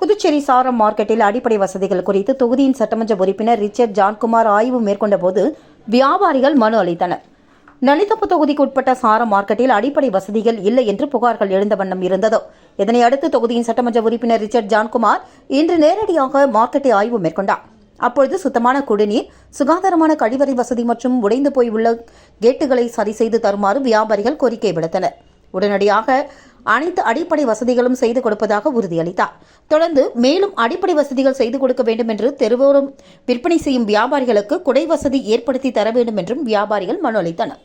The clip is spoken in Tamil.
புதுச்சேரி சாரம் மார்க்கெட்டில் அடிப்படை வசதிகள் குறித்து தொகுதியின் சட்டமன்ற உறுப்பினர் ரிச்சர்ட் ஜான்குமார் ஆய்வு மேற்கொண்ட போது வியாபாரிகள் மனு அளித்தனர். நலித்தோப்பு தொகுதிக்கு உட்பட்ட சாரம் மார்க்கெட்டில் அடிப்படை வசதிகள் இல்லை என்று புகார்கள் எழுந்த வண்ணம் இருந்தது. இதனையடுத்து தொகுதியின் சட்டமன்ற உறுப்பினர் ரிச்சர்ட் ஜான்குமார் இன்று நேரடியாக மார்க்கெட்டை ஆய்வு மேற்கொண்டார். அப்பொழுது சுத்தமான குடிநீர், சுகாதாரமான கழிவறை வசதி மற்றும் உடைந்து போய் உள்ள கேட்டுகளை சரி செய்து தருமாறு வியாபாரிகள் கோரிக்கை விடுத்தனர். உடனடியாக அனைத்து அடிப்படை வசதிகளும் செய்து கொடுப்பதாக உறுதியளித்தார். தொடர்ந்து மேலும் அடிப்படை வசதிகள் செய்து கொடுக்க வேண்டும் என்று தெருவோரம் விற்பனை செய்யும் வியாபாரிகளுக்கு குடை வசதி ஏற்படுத்தி தர வேண்டும் என்றும் வியாபாரிகள் மனு அளித்தனர்.